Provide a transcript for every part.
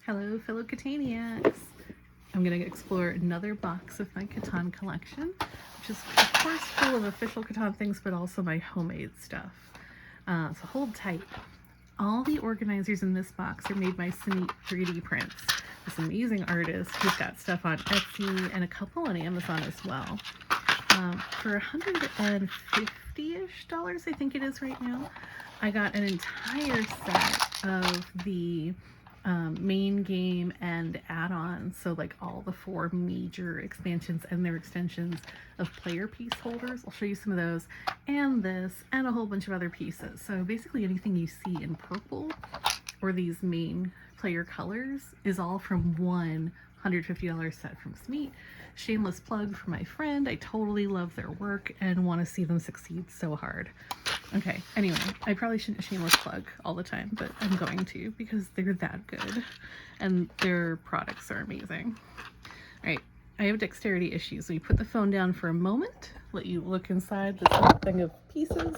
Hello, fellow Cataniacs. I'm going to explore another box of my Catan collection, which is, of course, full of official Catan things, but also my homemade stuff. So hold tight. All the organizers in this box are made by Sumeet 3D Prints, this amazing artist who's got stuff on Etsy and a couple on Amazon as well. For $150-ish, I think it is right now, I got an entire set of the main game and add-ons, so like all the 4 major expansions and their extensions of player piece holders. I'll show you some of those, and this, and a whole bunch of other pieces. So basically anything you see in purple or these main player colors is all from one $150 set from Sumeet. Shameless plug for my friend. I totally love their work and want to see them succeed so hard. Okay, anyway, I probably shouldn't shameless plug all the time, but I'm going to because they're that good and their products are amazing. All right, I have dexterity issues, so you put the phone down for a moment, let you look inside this little thing of pieces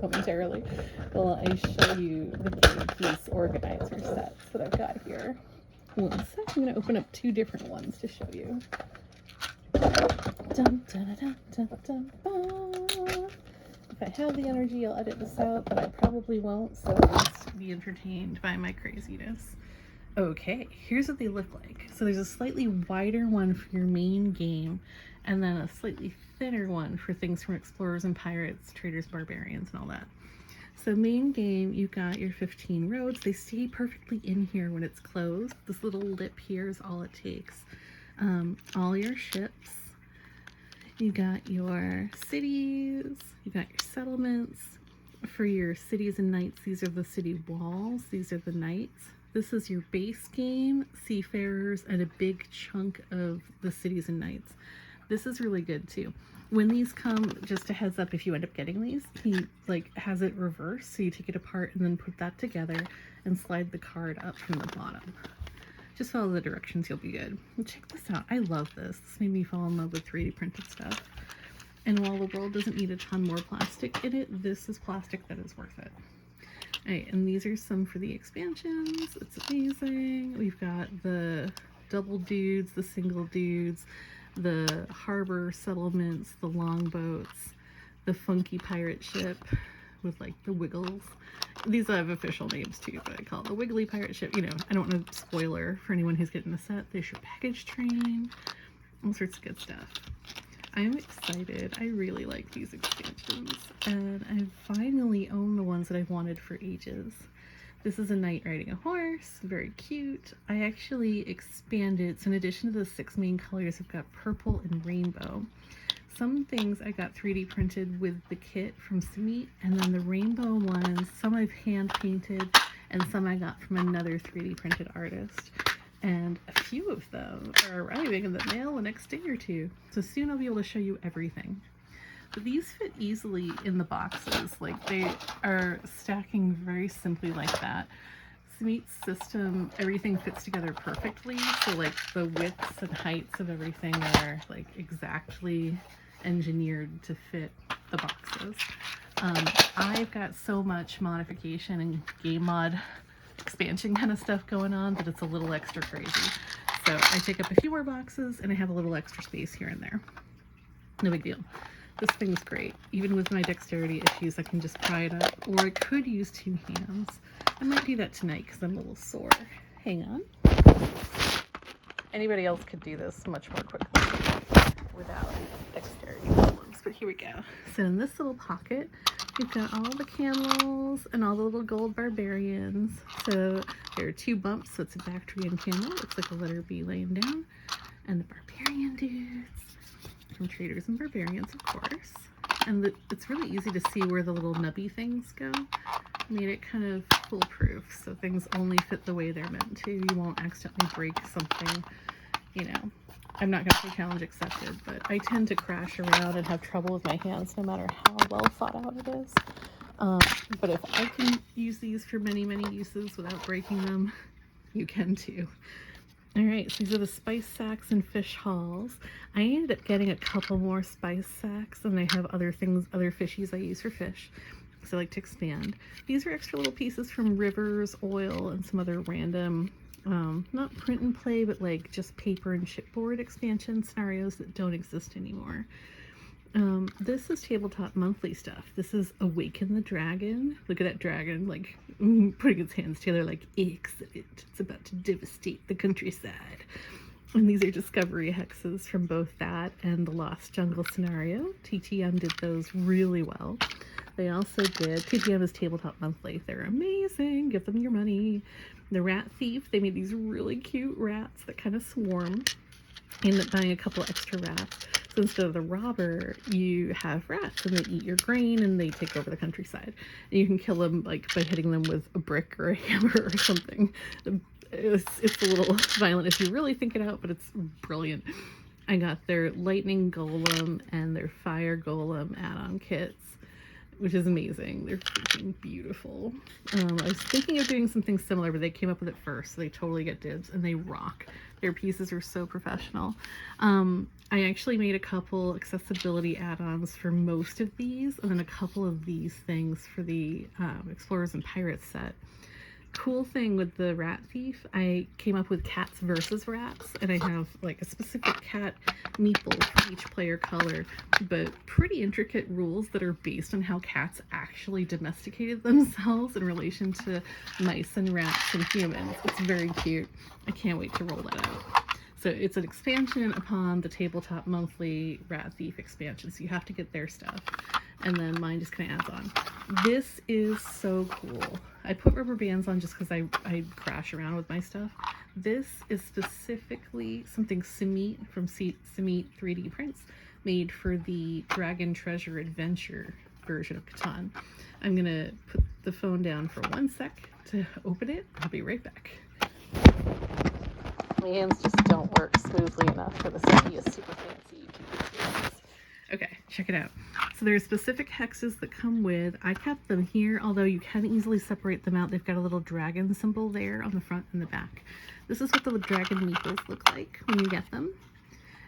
momentarily while I show you the game piece organizer sets that I've got here. One sec, I'm going to open up 2 different ones to show you. Dun, dun, dun, dun, dun, dun. If I have the energy, I'll edit this out, but I probably won't, so just be entertained by my craziness. Okay, here's what they look like. So there's a slightly wider one for your main game, and then a slightly thinner one for things from Explorers and Pirates, Traders, Barbarians, and all that. So main game, you've got your 15 roads. They stay perfectly in here when it's closed. This little lip here is all it takes. All your ships. You got your cities, you got your settlements. For your cities and knights, these are the city walls, these are the knights. This is your base game, seafarers, and a big chunk of the cities and knights. This is really good too. When these come, just a heads up, if you end up getting these, he has it reversed, so you take it apart and then put that together and slide the card up from the bottom. Just follow the directions, you'll be good. And check this out. I love this. This made me fall in love with 3D printed stuff. And while the world doesn't need a ton more plastic in it, this is plastic that is worth it. All right, and these are some for the expansions. It's amazing. We've got the double dudes, the single dudes, the harbor settlements, the longboats, the funky pirate ship with like the wiggles. These have official names too, but I call it the wiggly pirate ship. You know, I don't want to spoiler for anyone who's getting the set. There's your package train, all sorts of good stuff. I'm excited. I really like these expansions, and I finally own the ones that I've wanted for ages. This is a knight riding a horse, very cute. I actually expanded, so in addition to the 6 main colors, I've got purple and rainbow. Some things I got 3D printed with the kit from Sumeet, and then the rainbow ones, some I've hand painted, and some I got from another 3D printed artist. And a few of them are arriving in the mail the next day or 2. So soon I'll be able to show you everything. But these fit easily in the boxes. Like, they are stacking very simply like that. Sumeet's system, everything fits together perfectly. So like the widths and heights of everything are like exactly engineered to fit the boxes. I've got so much modification and game mod expansion kind of stuff going on that it's a little extra crazy. So I take up a few more boxes and I have a little extra space here and there. No big deal. This thing's great. Even with my dexterity issues, I can just pry it up, or I could use 2 hands. I might do that tonight because I'm a little sore. Hang on. Anybody else could do this much more quickly without dexterity problems, but here we go. So in this little pocket, we've got all the camels and all the little gold barbarians. So there are 2 bumps, so it's a Bactrian camel. Looks like a letter B laying down. And the barbarian dudes from Traders and Barbarians, of course. And it's really easy to see where the little nubby things go. Made it kind of foolproof, so things only fit the way they're meant to. You won't accidentally break something, you know. I'm not going to say challenge accepted, but I tend to crash around and have trouble with my hands no matter how well thought out it is. But if I can use these for many, many uses without breaking them, you can too. All right, so these are the spice sacks and fish hauls. I ended up getting a couple more spice sacks, and I have other things, other fishies I use for fish. because I like to expand. These are extra little pieces from Rivers, Oil, and some other random not print and play, but like just paper and chipboard expansion scenarios that don't exist anymore. This is TableTop Monthly stuff. This is Awaken the Dragon. Look at that dragon, like putting its hands together like, exit. It's about to devastate the countryside. And these are discovery hexes from both that and the Lost Jungle scenario. TTM did those really well. They also did, TTM is TableTop Monthly. They're amazing. Give them your money. The Rat Thief, they made these really cute rats that kind of swarm. You end up buying a couple extra rats. So instead of the robber, you have rats and they eat your grain and they take over the countryside. And you can kill them like by hitting them with a brick or a hammer or something. It's a little violent if you really think it out, but it's brilliant. I got their lightning golem and their fire golem add-on kits, which is amazing. They're freaking beautiful. I was thinking of doing something similar, but they came up with it first, so they totally get dibs, and they rock. Their pieces are so professional. I actually made a couple accessibility add-ons for most of these, and then a couple of these things for the Explorers and Pirates set. Cool thing with the Rat Thief, I came up with cats versus rats, and I have like a specific cat meeple for each player color, but pretty intricate rules that are based on how cats actually domesticated themselves in relation to mice and rats and humans. It's very cute. I can't wait to roll that out. So it's an expansion upon the TableTop Monthly Rat Thief expansion, so you have to get their stuff. And then mine just kind of adds on. This is so cool. I put rubber bands on just because I crash around with my stuff. This is specifically something Samit from Samit 3D Prints made for the Dragon Treasure Adventure version of Catan. I'm going to put the phone down for 1 sec to open it. I'll be right back. My hands just don't work smoothly enough for the set. He is super fancy. Okay, check it out. So there's specific hexes that come with. I kept them here, although you can easily separate them out. They've got a little dragon symbol there on the front and the back. This is what the dragon meeples look like when you get them.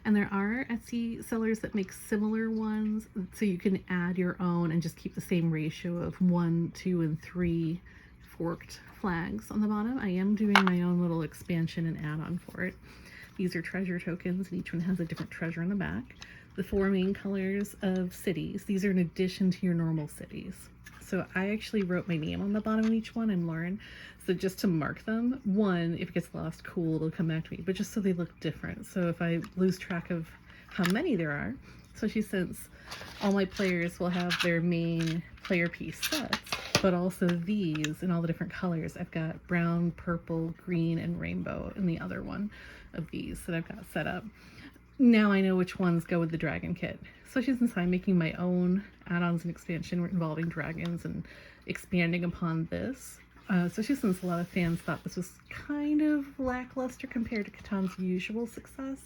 And there are Etsy sellers that make similar ones, so you can add your own and just keep the same ratio of 1, 2, and 3 forked flags on the bottom. I am doing my own little expansion and add-on for it. These are treasure tokens, and each one has a different treasure on the back. The 4 main colors of cities. These are in addition to your normal cities. So I actually wrote my name on the bottom of each one. I'm Lauren. So just to mark them, one, if it gets lost, cool, it'll come back to me, but just so they look different. So if I lose track of how many there are, especially since all my players will have their main player piece sets, but also these in all the different colors. I've got brown, purple, green, and rainbow in the other one of these that I've got set up. Now I know which ones go with the dragon kit, especially since I'm making my own add-ons and expansion involving dragons and expanding upon this. Especially since a lot of fans thought this was kind of lackluster compared to Catan's usual success.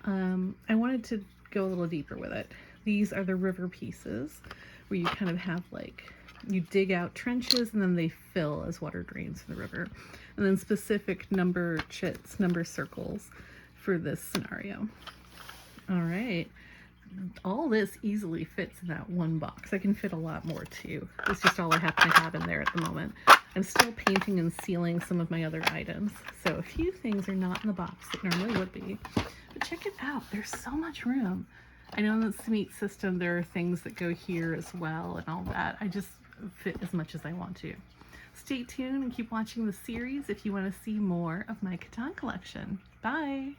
I wanted to go a little deeper with it. These are the river pieces where you kind of have like, you dig out trenches and then they fill as water drains from the river. And then specific number chits, number circles for this scenario. All right, all this easily fits in that one box. I can fit a lot more too. It's just all I happen to have in there at the moment. I'm still painting and sealing some of my other items, so a few things are not in the box that normally would be. But check it out, there's so much room. I know in the Samit system there are things that go here as well and all that. I just fit as much as I want to. Stay tuned and keep watching the series if you want to see more of my Catan collection. Bye!